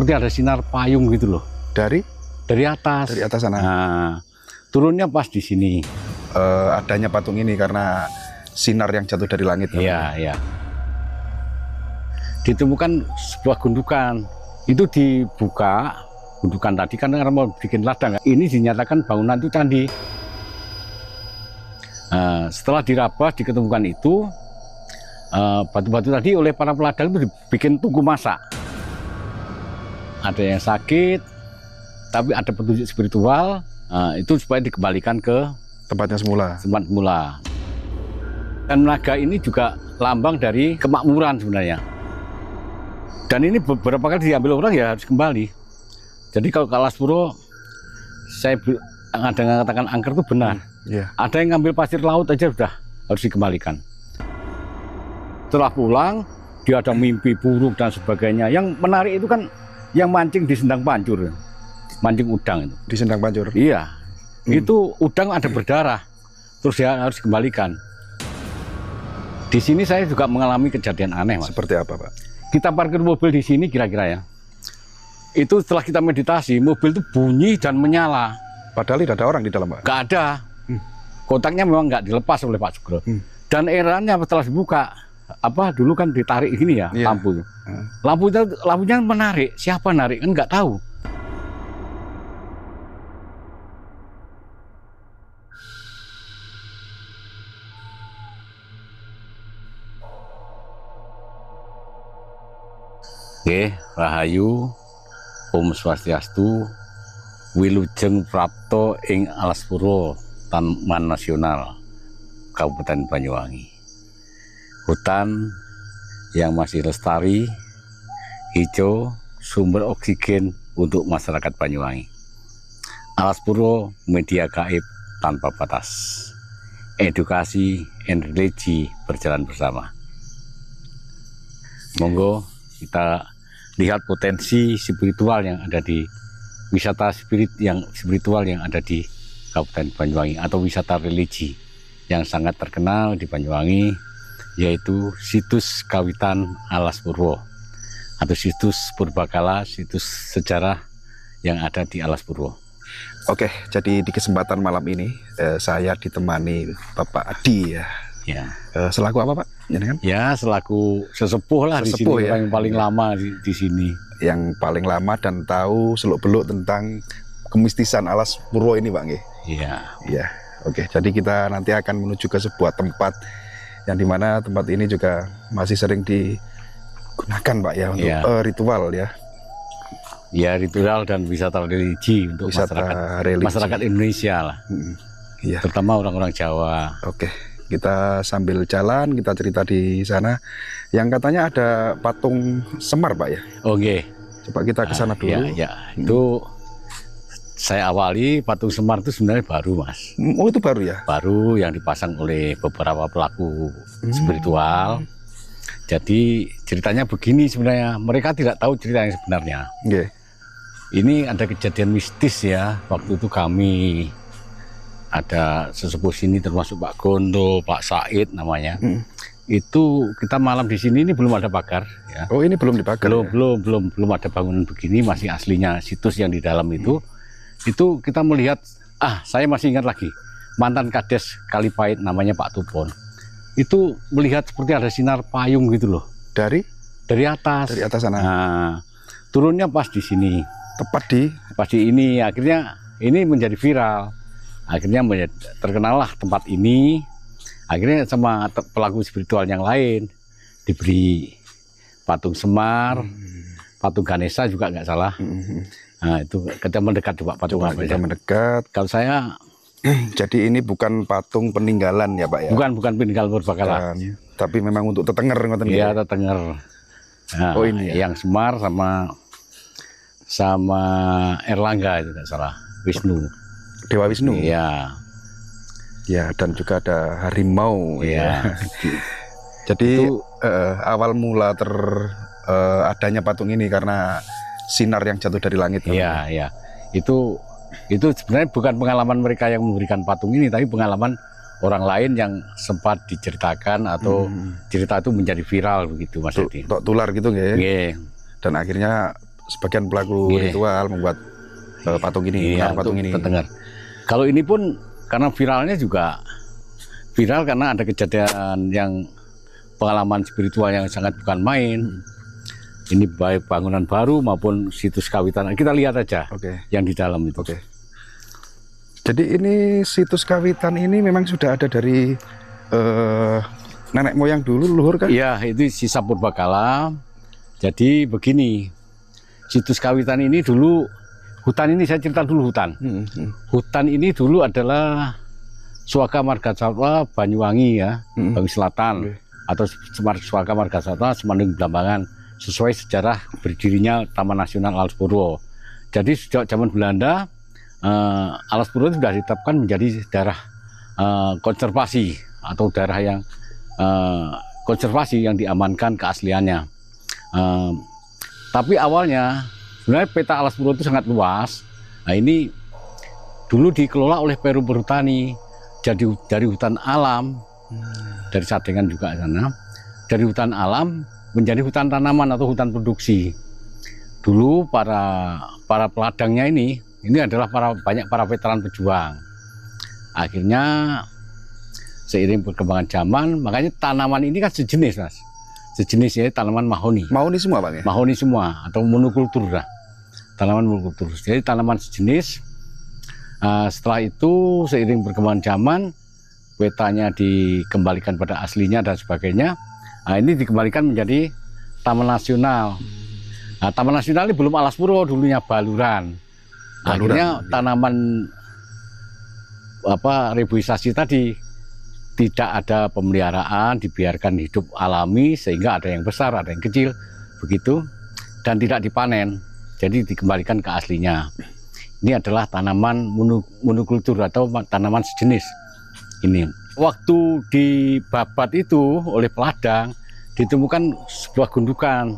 seperti ada sinar payung gitu loh. Dari atas. Dari atas sana. Nah, turunnya pas di sini. Adanya patung ini karena sinar yang jatuh dari langit. Iya, iya. Ditemukan sebuah gundukan. Itu dibuka, gundukan tadi kan karena mau bikin ladang. Ini dinyatakan bangunan itu candi. Setelah diraba, diketemukan itu, batu-batu tadi oleh para peladang itu dibikin tugu masak. Ada yang sakit, tapi ada petunjuk spiritual, itu supaya dikembalikan ke Tempatnya semula. tempat semula. Dan naga ini juga lambang dari kemakmuran sebenarnya. Dan ini beberapa kali diambil orang ya harus kembali. Jadi kalau ke Alas Purwo, saya ada yang mengatakan angker itu benar. Iya. Ada yang ngambil pasir laut aja sudah harus dikembalikan. Setelah pulang, dia ada mimpi buruk dan sebagainya. Yang menarik itu kan yang mancing di Sendang Pancur, mancing udang itu. Di Sendang Pancur. Iya, itu udang ada berdarah, terus dia harus dikembalikan. Di sini saya juga mengalami kejadian aneh, Mas. Seperti apa, Pak? Kita parkir mobil di sini kira-kira ya. Itu setelah kita meditasi, mobil itu bunyi dan menyala. Padahal tidak ada orang di dalam, Pak. Nggak ada. Kotaknya memang nggak dilepas oleh Pak Sugro. Dan erannya setelah dibuka, dulu kan ditarik gini ya, lampu. Lampunya menarik. Siapa narik kan nggak tahu. Oke, Rahayu, Om Swastiastu, Wilujeng Prapto ing Alas Purwo, Taman Nasional Kabupaten Banyuwangi. Hutan yang masih lestari, hijau, sumber oksigen untuk masyarakat Banyuwangi. Alas Purwo, media gaib tanpa batas. Edukasi dan religi berjalan bersama. Monggo kita lihat potensi spiritual yang ada di wisata spiritual yang ada di Kabupaten Banyuwangi atau wisata religi yang sangat terkenal di Banyuwangi, yaitu situs kawitan Alas Purwo atau situs purbakala, situs sejarah yang ada di Alas Purwo. Oke, jadi di kesempatan malam ini saya ditemani Bapak Adi ya. Ya. Selaku apa, Pak? Ya, selaku sesepuh lah di sini, ya? yang paling lama di sini. Yang paling lama dan tahu seluk-beluk tentang kemistisan Alas Purwo ini, Pak. Iya. Iya. Oke, jadi kita nanti akan menuju ke sebuah tempat yang dimana tempat ini juga masih sering digunakan, Pak, ya, untuk ritual ya. Ya, ritual dan wisata religi untuk masyarakat Indonesia lah. Iya. Terutama orang-orang Jawa. Oke. Kita sambil jalan, kita cerita di sana. Yang katanya ada patung Semar, Pak, ya? Oke. Coba kita ke sana dulu. Ya. Itu saya awali patung Semar itu sebenarnya baru, Mas. Oh, itu baru ya? Baru yang dipasang oleh beberapa pelaku spiritual. Jadi ceritanya begini sebenarnya. Mereka tidak tahu cerita yang sebenarnya. Ini ada kejadian mistis ya. Waktu itu kami ada sesepuh sini termasuk Pak Gondo, Pak Said namanya. Itu kita malam di sini ini belum ada pagar ya. Oh, ini belum dibakar. Belum ada bangunan begini, masih aslinya situs yang di dalam itu. Itu kita melihat, saya masih ingat lagi, mantan Kades Kalipait namanya Pak Tupon. Itu melihat seperti ada sinar payung gitu loh. Dari atas. Dari atas sana. Nah, turunnya pas di sini. Tepat di ini, akhirnya ini menjadi viral. Akhirnya terkenallah tempat ini. Akhirnya sama pelaku spiritual yang lain diberi patung Semar, patung Ganesha juga nggak salah. Nah, itu kita mendekat coba patung apa kita ya? mendekat. Kalau saya jadi ini bukan patung peninggalan ya, Pak, ya? Bukan peninggalan purbakala. Tapi memang untuk tetenger ngoten. Iya, tetenger. Nah, oh, ini ya. Yang Semar sama Erlangga itu nggak salah, Wisnu. Dewa Wisnu. Iya. Ya, dan juga ada harimau. Iya. Jadi itu, awal mula adanya patung ini karena sinar yang jatuh dari langit. Iya, iya. Itu sebenarnya bukan pengalaman mereka yang memberikan patung ini, tapi pengalaman orang lain yang sempat diceritakan atau cerita itu menjadi viral begitu, Mas Edi. Tular gitu nggih. Nggih. Dan akhirnya sebagian pelaku ritual membuat patung ini, patung ini. Terdengar. Kalau ini pun karena viralnya juga viral karena ada kejadian yang pengalaman spiritual yang sangat bukan main. Ini baik bangunan baru maupun situs kawitan. Kita lihat aja yang di dalam itu. Jadi ini situs kawitan ini memang sudah ada dari nenek moyang dulu, leluhur kan? Iya, itu sisa purbakala. Jadi begini, situs kawitan ini dulu, hutan ini saya cerita dulu hutan. Hutan ini dulu adalah Suaka Marga Satwa Banyuwangi ya, Banyuwangi Selatan. Atau Suaka Marga Satwa Semandung Blambangan. Sesuai sejarah berdirinya Taman Nasional Alas Purwo. Jadi sejak zaman Belanda, Alas Purwo sudah ditetapkan menjadi daerah konservasi atau daerah yang konservasi yang diamankan keasliannya. Tapi awalnya sebenarnya peta Alas Purwo itu sangat luas. Nah ini dulu dikelola oleh Perum Perhutani. Jadi dari hutan alam, dari Sadengan juga sana, dari hutan alam menjadi hutan tanaman atau hutan produksi. Dulu para peladangnya ini adalah banyak para veteran pejuang. Akhirnya seiring perkembangan zaman, makanya tanaman ini kan sejenis mas, sejenis ya tanaman mahoni. Mahoni semua bang ya? Mahoni semua atau monokultur lah, tanaman monokultur. Jadi tanaman sejenis. Setelah itu seiring perkembangan zaman, petanya dikembalikan pada aslinya dan sebagainya. Nah, ini dikembalikan menjadi Taman Nasional. Nah, Taman Nasional ini belum Alas Purwo, dulunya Baluran. Akhirnya tanaman reboisasi tadi tidak ada pemeliharaan, dibiarkan hidup alami sehingga ada yang besar, ada yang kecil, begitu, dan tidak dipanen. Jadi dikembalikan ke aslinya. Ini adalah tanaman monokultur atau tanaman sejenis. Ini waktu dibabat itu oleh peladang ditemukan sebuah gundukan.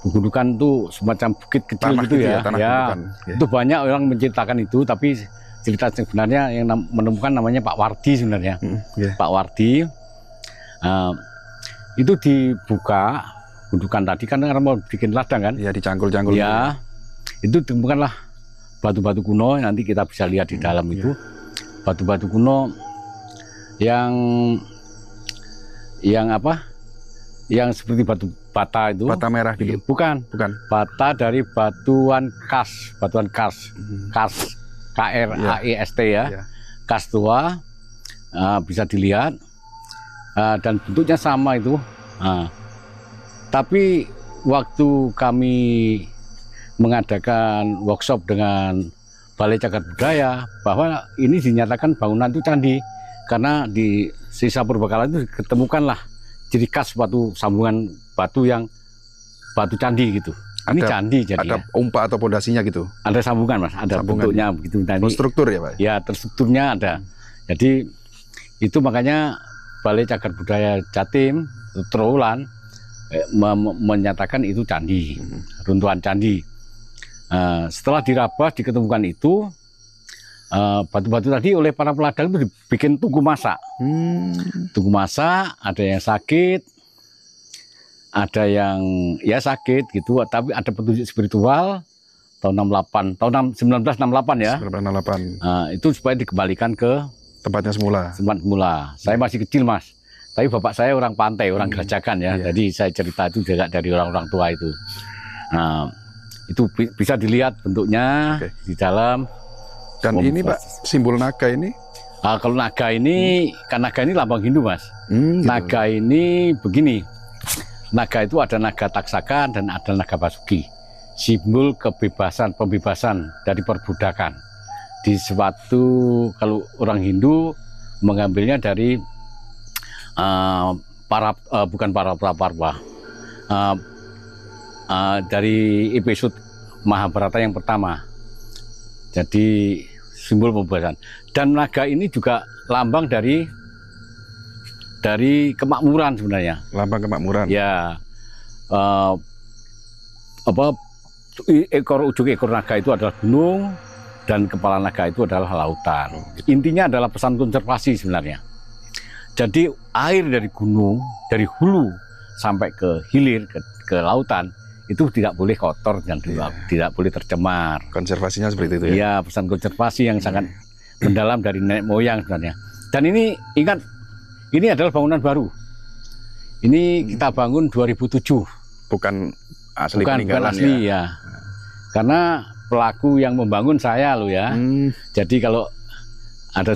Gundukan itu semacam bukit kecil gitu ya. Itu banyak orang menceritakan itu, tapi cerita sebenarnya yang menemukan namanya Pak Wardi sebenarnya. Pak Wardi itu dibuka gundukan tadi kan karena mau bikin ladang kan? Ya dicangkul-cangkul. Ya, itu ditemukanlah batu-batu kuno. Nanti kita bisa lihat di dalam itu batu-batu kuno yang Yang seperti batu bata itu. Bata merah gitu. Bukan. Bata dari batuan kars, kars, KRAEST ya. Kars tua, bisa dilihat dan bentuknya sama itu. Tapi waktu kami mengadakan workshop dengan Balai Cagar Budaya, bahwa ini dinyatakan bangunan itu candi karena di sisa purbakala itu ketemukanlah ciri khas batu sambungan batu yang batu candi gitu. Ini candi jadi. Ada umpa atau pondasinya gitu. Ada sambungan mas, ada bentuknya begitu. Struktur ya pak? Ya terstrukturnya ada. Jadi itu makanya Balai Cagar Budaya Jatim Trowulan menyatakan itu candi, runtuhan candi. Setelah diraba diketemukan itu batu-batu tadi oleh para peladang itu dibikin tugu masak. Tugu masak, ada yang sakit, ada yang ya sakit gitu, tapi ada petunjuk spiritual tahun 1968 ya. 1968. Itu supaya dikembalikan ke tempatnya semula. Tempat semula. Saya masih kecil mas, tapi bapak saya orang pantai, orang Gerajakan ya. Jadi saya cerita itu juga dari orang-orang tua itu. Nah, itu bisa dilihat bentuknya di dalam. Dan ini Pak, simbol naga ini? Kalau naga ini, kan naga ini lambang Hindu mas. Gitu. Naga ini begini, naga itu ada naga Taksaka dan ada naga Basuki. Simbol kebebasan, pembebasan dari perbudakan. Di suatu, kalau orang Hindu mengambilnya dari bukan para praparwa, dari episode Mahabharata yang pertama. Jadi simbol pembebasan. Dan naga ini juga lambang dari kemakmuran sebenarnya. Lambang kemakmuran. Ya, ujung ekor naga itu adalah gunung dan kepala naga itu adalah lautan. Intinya adalah pesan konservasi sebenarnya. Jadi air dari gunung, dari hulu sampai ke hilir ke lautan itu tidak boleh kotor dan tidak boleh tercemar. Konservasinya seperti itu ya? Iya, pesan konservasi yang sangat mendalam dari nenek moyang sebenarnya. Dan ini ingat, ini adalah bangunan baru. Ini kita bangun 2007. Bukan asli bukan asli ya. Karena pelaku yang membangun saya loh ya. Jadi kalau ada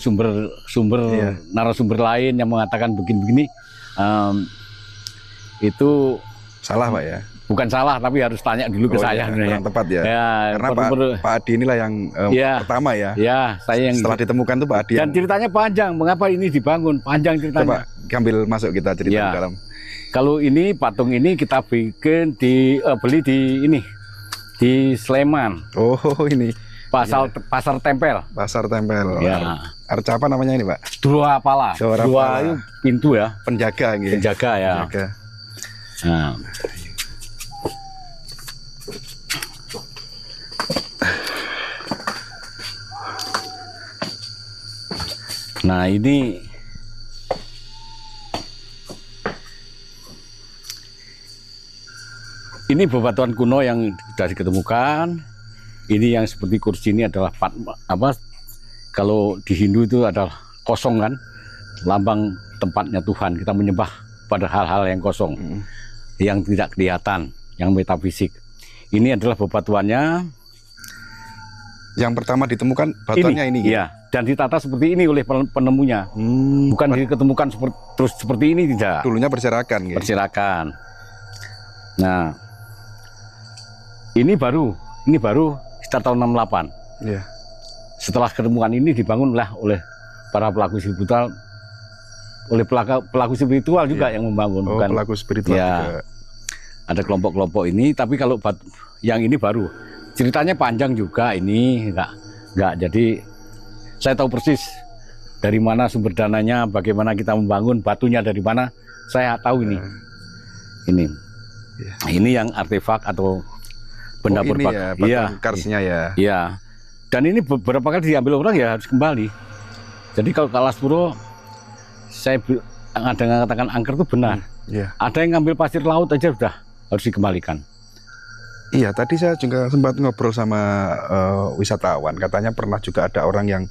narasumber lain yang mengatakan begini-begini, itu salah Pak ya? Bukan salah, tapi harus tanya dulu ke saya. Yang tepat ya. Karena Pak Adi inilah yang pertama ya. Ya, saya yang setelah ditemukan tuh Pak Adi. Dan ceritanya panjang. Mengapa ini dibangun? Panjang ceritanya. Coba ambil masuk kita cerita di dalam. Kalau ini patung ini kita bikin beli di Sleman. Oh ini. Pasar Tempel. Pasar Tempel. Ya. Arca apa namanya ini Pak? Dua Pala. Dua itu pintu ya. Penjaga gitu. Penjaga ya. Penjaga. Nah ini bebatuan kuno yang sudah diketemukan. Ini yang seperti kursi ini adalah kalau di Hindu itu adalah kosong kan, lambang tempatnya Tuhan. Kita menyembah pada hal-hal yang kosong, yang tidak kelihatan, yang metafisik. Ini adalah bebatuannya. Yang pertama ditemukan batuannya ini ya, dan ditata seperti ini oleh penemunya. Bukan diketemukan terus seperti ini, tidak. Dulunya berserakan gitu. Berserakan. Nah, ini baru sekitar tahun 68. Iya. Setelah ketemuan ini dibangunlah oleh para pelaku spiritual, pelaku spiritual juga yang membangun. Bukan pelaku spiritual juga. Ada kelompok-kelompok ini, tapi kalau yang ini baru. Ceritanya panjang juga ini, enggak. Jadi saya tahu persis dari mana sumber dananya, bagaimana kita membangun, batunya dari mana, saya tahu ini. Ini yang artefak atau benda berbakti. Iya, karsnya ya. Iya. Dan ini beberapa kali diambil orang ya harus kembali. Jadi kalau ke Alas Puro, saya ada yang mengatakan angker itu benar. Ada yang ngambil pasir laut aja sudah harus dikembalikan. Iya, tadi saya juga sempat ngobrol sama wisatawan. Katanya pernah juga ada orang yang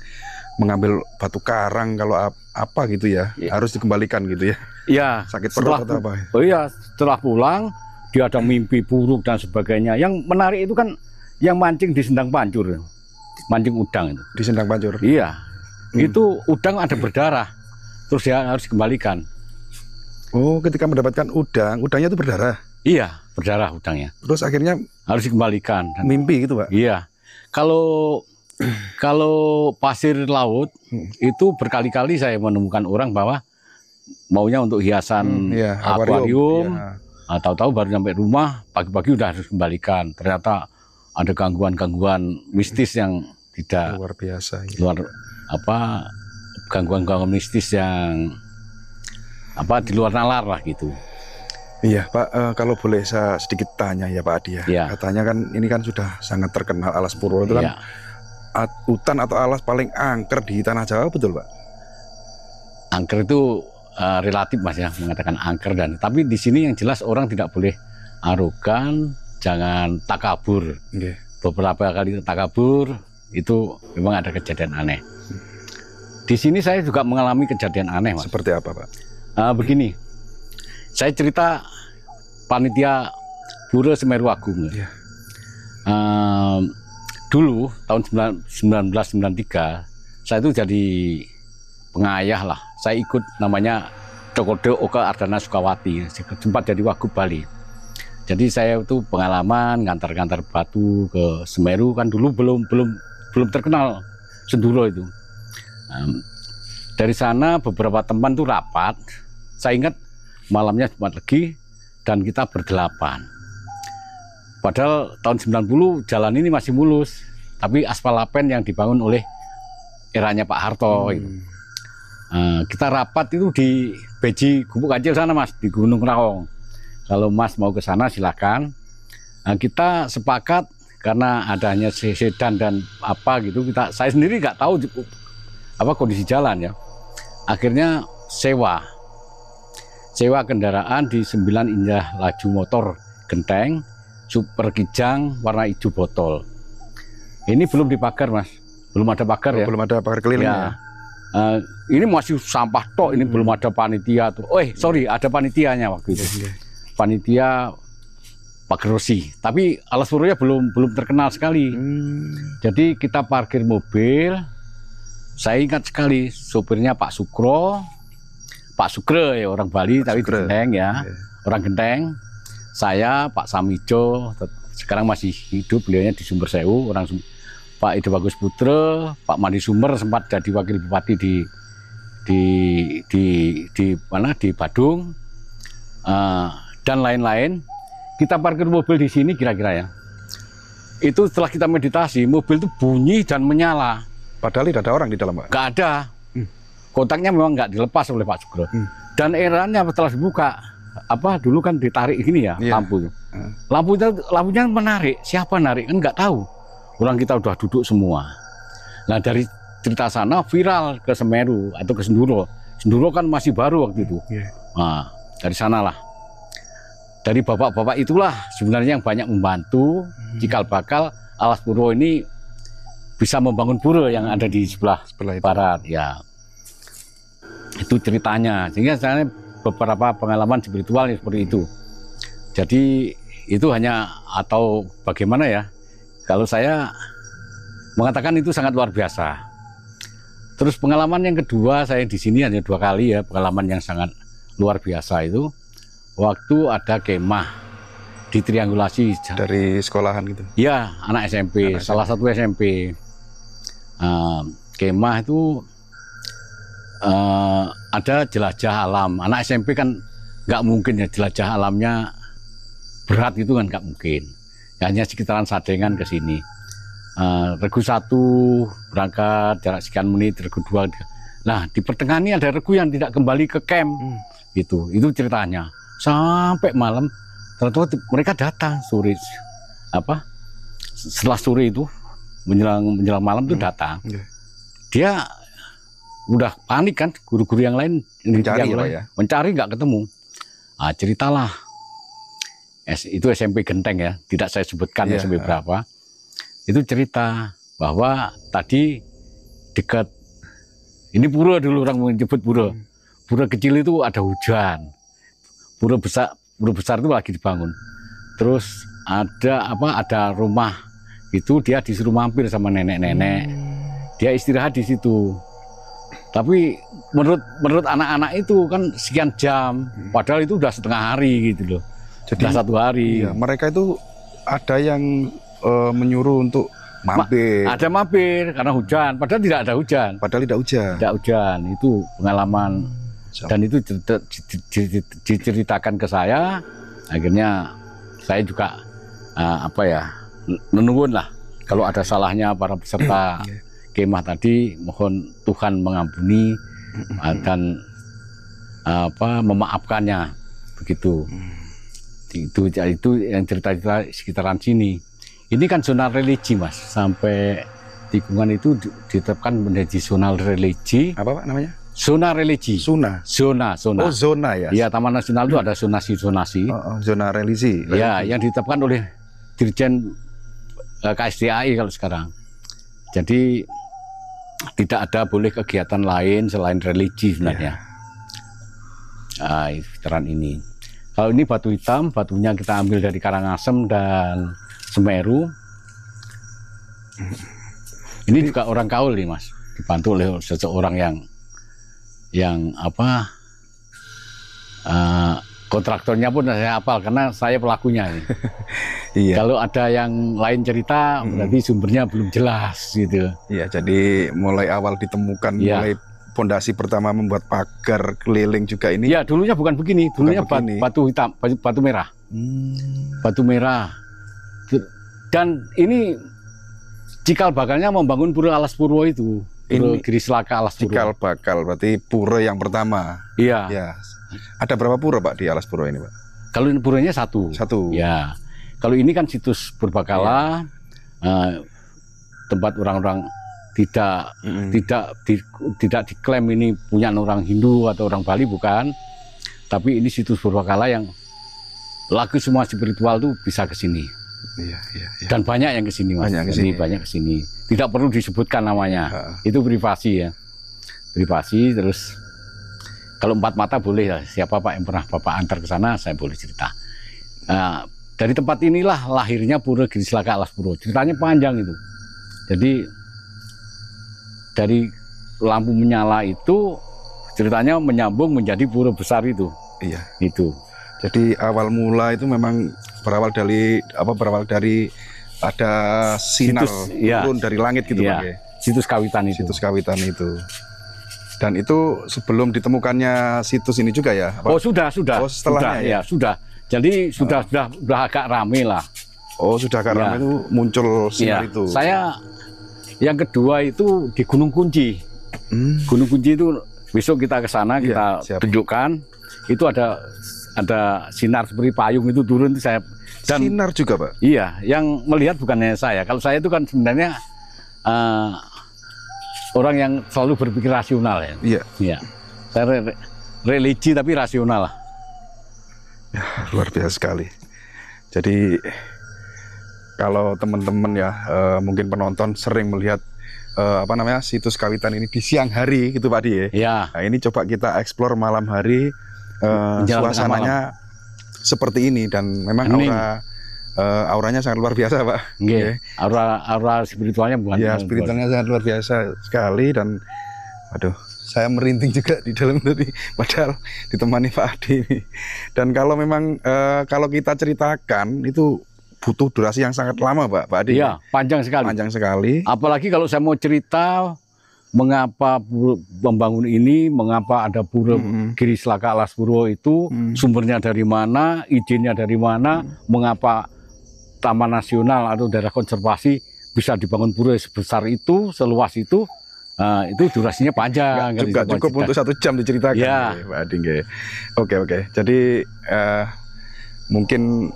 mengambil batu karang kalau apa gitu ya, harus dikembalikan gitu ya. Iya. Sakit perut atau apa? Oh iya, setelah pulang dia ada mimpi buruk dan sebagainya. Yang menarik itu kan yang mancing di Sendang Pancur, mancing udang itu. Di Sendang Pancur? Iya. Itu udang ada berdarah, terus dia harus dikembalikan. Oh, ketika mendapatkan udangnya itu berdarah? Iya, berdarah udangnya. Terus akhirnya harus dikembalikan. Mimpi gitu Pak? Iya. Kalau pasir laut itu berkali-kali saya menemukan orang bahwa maunya untuk hiasan akuarium. Tahu-tahu baru sampai rumah pagi-pagi udah harus kembalikan. Ternyata ada gangguan-gangguan mistis yang tidak luar biasa. Gangguan-gangguan mistis yang di luar nalar lah gitu. Iya Pak, kalau boleh saya sedikit tanya ya Pak Adi ya. Katanya kan ini kan sudah sangat terkenal Alas Puro itu kan hutan atau alas paling angker di tanah Jawa, betul Pak? Angker itu relatif Mas ya, mengatakan angker, tapi di sini yang jelas orang tidak boleh arogan, jangan takabur. Beberapa kali takabur itu memang ada kejadian aneh. Di sini saya juga mengalami kejadian aneh Mas. Seperti apa Pak? Begini, saya cerita panitia Pura Semeru Agung. Dulu tahun 1993 saya itu jadi pengayah lah. Saya ikut namanya Cokodo Oka Ardana Sukawati, sempat jadi Wagub Bali. Jadi saya itu pengalaman ngantar-ngantar batu ke Semeru, kan dulu belum terkenal Senduro itu. Dari sana beberapa teman tuh rapat. Saya ingat malamnya Jumat Legi dan kita berdelapan. Padahal tahun 90 jalan ini masih mulus, tapi aspal lapen yang dibangun oleh eranya Pak Harto. Kita rapat itu di Beji Gubuk Kancil sana Mas, di Gunung Raung. Kalau Mas mau ke sana silakan. Kita sepakat karena adanya sedan dan apa gitu, saya sendiri nggak tahu kondisi jalan ya. Akhirnya sewa kendaraan di 9 Indah Laju Motor Genteng super kijang warna hijau botol. Ini belum dipagar, Mas. Belum ada pagar ya. Belum ada pagar keliling ya. Ini masih sampah tok, ini belum ada panitia tuh. Sorry, ada panitianya waktu itu. Panitia Pak Rosi. Tapi Alas Purwonya belum terkenal sekali. Jadi kita parkir mobil. Saya ingat sekali sopirnya Pak Sukro. Pak Sukre ya, orang Bali tapi Genteng ya. Orang Genteng. Saya Pak Samijo, sekarang masih hidup, beliaunya di Sumber Sewu, orang Pak Ide Bagus Putra, Pak Mandi Sumer sempat jadi wakil bupati di Badung, dan lain-lain. Kita parkir mobil di sini kira-kira ya. Itu setelah kita meditasi, mobil itu bunyi dan menyala. Padahal tidak ada orang di dalam, Pak? Nggak ada. Kontaknya memang nggak dilepas oleh Pak Sugro. Dan erannya setelah dibuka, dulu kan ditarik gini ya, lampu. Lampunya menarik. Siapa narik kan nggak tahu. Orang kita udah duduk semua. Nah dari cerita sana viral ke Semeru atau ke Senduro. Senduro kan masih baru waktu itu. Nah dari sanalah. Dari bapak-bapak itulah sebenarnya yang banyak membantu cikal bakal Alas Purwo ini bisa membangun pura yang ada di sebelah barat. Ya itu ceritanya. Sehingga saya beberapa pengalaman spiritual seperti itu. Jadi itu hanya atau bagaimana ya? Kalau saya mengatakan itu sangat luar biasa. Terus pengalaman yang kedua, saya di sini hanya 2 kali ya, pengalaman yang sangat luar biasa itu waktu ada kemah di triangulasi dari sekolahan gitu. Ya, anak SMP, salah satu SMP. Kemah itu ada jelajah alam. Anak SMP kan nggak mungkin ya jelajah alamnya berat itu kan nggak mungkin. Hanya sekitaran Sadengan ke sini. Regu 1 berangkat jarak sekian menit, regu 2. Nah di pertengahan ini ada regu yang tidak kembali ke camp. Itu ceritanya. Sampai malam, ternyata mereka datang sore. Setelah sore itu menjelang malam itu datang. Dia udah panik kan, guru-guru yang lain mencari nggak ketemu. Ceritalah. Itu SMP Genteng ya, tidak saya sebutkan SMP berapa. Itu cerita bahwa tadi dekat ini pura dulu orang menyebut pura. Pura kecil itu ada hujan. Pura besar itu lagi dibangun. Terus ada rumah itu dia disuruh mampir sama nenek-nenek. Dia istirahat di situ. Tapi menurut anak-anak itu kan sekian jam, padahal itu udah setengah hari gitu loh. Jadi 1 hari. Iya, mereka itu ada yang menyuruh untuk mampir. Ada mampir karena hujan, padahal tidak ada hujan. Tidak hujan, itu pengalaman. Dan itu diceritakan ke saya. Akhirnya saya juga menunggu lah. Kalau ada salahnya para peserta kemah tadi, mohon Tuhan mengampuni dan memaafkannya begitu. Itu yang cerita-cerita sekitaran sini. Ini kan zona religi, Mas. Sampai tikungan itu ditetapkan menjadi zona religi. Apa Pak namanya? Zona religi. Zona. Oh, zona ya. Iya, Taman Nasional itu ada zonasi. Zona religi. Ya, yang ditetapkan oleh Dirjen KSDAI kalau sekarang. Jadi tidak ada boleh kegiatan lain selain religi sebenarnya. Sekitaran ini. Kalau ini batu hitam, batunya kita ambil dari Karangasem dan Semeru. Ini juga orang Kaul nih, Mas, dibantu oleh seseorang yang kontraktornya pun saya hafal karena saya pelakunya. Iya. Kalau ada yang lain cerita, berarti sumbernya belum jelas gitu. Iya, jadi mulai awal ditemukan, mulai fondasi pertama membuat pagar keliling juga ini. Ya, dulunya bukan begini, dulunya batu hitam, batu merah. Batu merah. Dan ini cikal bakalnya membangun pura Alas Purwo itu. Pura Giri Selaka Alas Purwo. Cikal bakal berarti pura yang pertama. Iya. Ya. Ada berapa pura Pak di Alas Purwo ini, Pak? Kalau ini puranya 1. Ya. Kalau ini kan situs purbakala, tempat orang-orang tidak diklaim ini punya orang Hindu atau orang Bali, bukan, tapi ini situs purbakala yang laku semua spiritual tuh bisa ke sini. Iya. Dan banyak yang kesini Mas. Banyak kesini. Tidak perlu disebutkan namanya. Itu privasi ya. Privasi. Terus kalau empat mata boleh ya. Siapa Pak yang pernah Bapak antar ke sana, saya boleh cerita. Dari tempat inilah lahirnya Pura Giri Selaka Alas Purwo. Ceritanya panjang itu. Jadi dari lampu menyala itu ceritanya menyambung menjadi pura besar itu. Iya. Itu. Jadi awal mula itu memang berawal dari ada sinar turun dari langit gitu Pak. Situs kawitan itu. Situs kawitan itu. Dan itu sebelum ditemukannya situs ini juga ya? Oh sudah. Oh setelahnya sudah. Jadi sudah agak rame lah. Oh sudah agak rame itu muncul sinar itu. Saya yang kedua itu di Gunung Kunci. Gunung Kunci itu besok kita ke sana kita tunjukkan. Itu ada sinar seperti payung itu turun itu saya. Dan sinar juga Pak? Iya, yang melihat bukannya saya. Kalau saya itu kan sebenarnya orang yang selalu berpikir rasional ya. Iya. Saya religi tapi rasional lah. Ya, luar biasa sekali. Jadi kalau teman-teman ya mungkin penonton sering melihat situs kawitan ini di siang hari gitu Pak Di ya. Iya. Nah, ini coba kita eksplor malam hari suasananya seperti ini dan memang auranya sangat luar biasa Pak. Okay. Aura spiritualnya bukan. Ya, spiritualnya sangat luar biasa sekali dan aduh, saya merinding juga di dalam tadi padahal ditemani Pak Adi ini. Dan kalau memang kalau kita ceritakan itu butuh durasi yang sangat lama Pak Adi. Iya, panjang sekali. Panjang sekali. Apalagi kalau saya mau cerita mengapa membangun ini, mengapa ada Pura Giri Selaka Alas Purwo itu, sumbernya dari mana, izinnya dari mana, mengapa Taman Nasional atau daerah konservasi bisa dibangun pura sebesar itu, seluas itu durasinya panjang. Nggak cukup untuk 1 jam diceritakan ya. Pak Adi. Oke. Jadi mungkin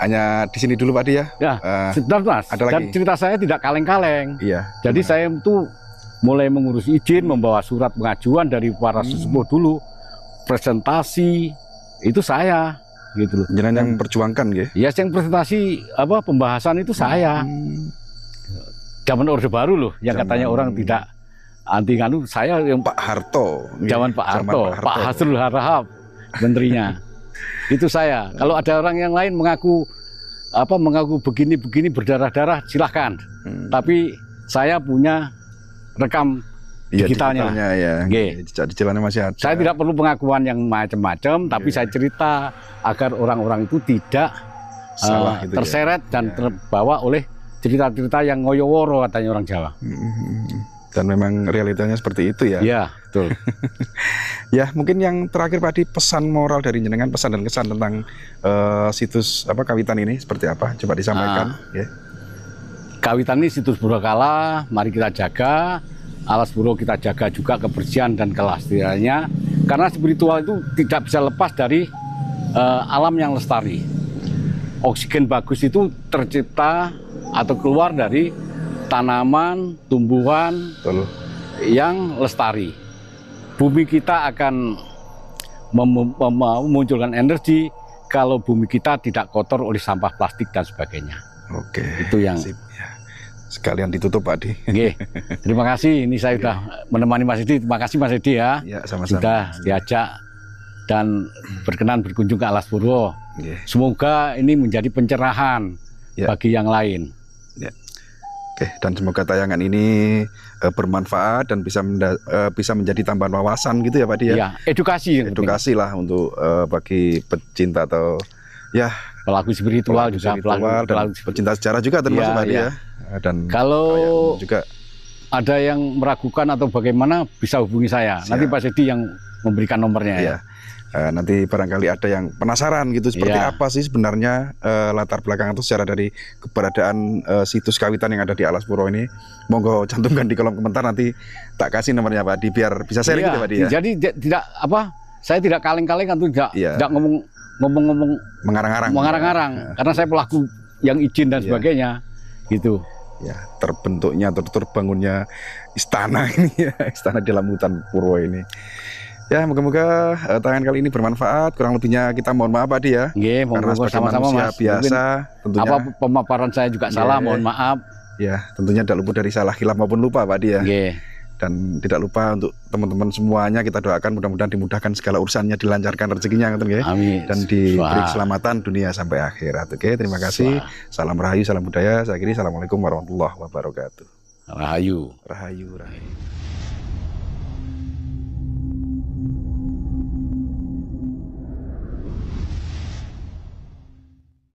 hanya di sini dulu Pak Adi ya. Sebentar Mas. Ada lagi? Dan cerita saya tidak kaleng-kaleng. Iya. Jadi saya itu mulai mengurus izin, membawa surat pengajuan dari para sesepuh dulu, presentasi itu saya, gitu loh. Jangan yang perjuangkan, ya? Ya, yang presentasi pembahasan itu saya. Zaman Orde Baru loh, yang katanya orang tidak anti kanu, saya yang Pak Harto. Zaman Pak Harto, Pak Hasrul Harahap, menterinya. Itu saya. Kalau ada orang yang lain mengaku begini berdarah-darah, silahkan. Tapi saya punya rekam digitalnya. Ya. Digitalnya masih ada. Saya tidak perlu pengakuan yang macam-macam, tapi saya cerita agar orang-orang itu tidak salah, gitu terseret dan terbawa oleh cerita-cerita yang ngoyoworo katanya orang Jawa. Dan memang realitanya seperti itu ya. Iya, betul. Ya, mungkin yang terakhir Pak Adi, pesan moral dari jenengan, pesan dan kesan tentang situs kawitan ini seperti apa? Coba disampaikan. Kawitan ini situs Purwakala, mari kita jaga. Alas Purwo kita jaga juga kebersihan dan kelestariannya. Karena spiritual itu tidak bisa lepas dari alam yang lestari. Oksigen bagus itu tercipta atau keluar dari tanaman, tumbuhan yang lestari. Bumi kita akan memunculkan energi kalau bumi kita tidak kotor oleh sampah plastik dan sebagainya. Oke. Itu yang sekalian ditutup Pak Adi. Terima kasih. Ini saya sudah menemani Mas Edi. Terima kasih Mas Edi ya. Sama-sama. Sudah diajak dan berkenan berkunjung ke Alas Purwo. Semoga ini menjadi pencerahan bagi yang lain. Oke, dan semoga tayangan ini bermanfaat dan bisa menjadi tambahan wawasan gitu ya Pak Adi ya. Edukasi lah untuk bagi pecinta atau pelaku spiritual juga, pelaku pecinta sejarah juga termasuk Pak Adi ya. Dan kalau juga ada yang meragukan atau bagaimana bisa hubungi saya. Nanti Pak Sedi yang memberikan nomornya. Nanti barangkali ada yang penasaran gitu seperti apa sih sebenarnya latar belakang atau sejarah dari keberadaan situs kawitan yang ada di Alas Purwo ini. Monggo cantumkan di kolom komentar, nanti tak kasih nomornya Pak Adi biar bisa sharing gitu Pak Adi ya. Jadi tidak saya tidak kaleng-kaleng atau tidak ngomong mengarang-arang karena saya pelaku yang izin dan sebagainya gitu. Ya, terbentuknya atau terbangunnya istana ini ya, istana di dalam hutan Purwo ini. Ya, moga-moga tangan kali ini bermanfaat. Kurang lebihnya kita mohon maaf Pak Di ya. Nggih, karena sebagai sama-sama manusia Mas. biasa, tentunya apa pemaparan saya juga salah, mohon maaf. Ya, tentunya tidak luput dari salah khilaf maupun lupa Pak Di ya. Nggih. Dan tidak lupa untuk teman-teman semuanya kita doakan mudah-mudahan dimudahkan segala urusannya, dilancarkan rezekinya nggih. Amin. Dan diberi keselamatan dunia sampai akhirat. Oke, terima kasih. Salam rahayu, salam budaya. Saya kira assalamualaikum warahmatullahi wabarakatuh. Rahayu. Rahayu, rahayu.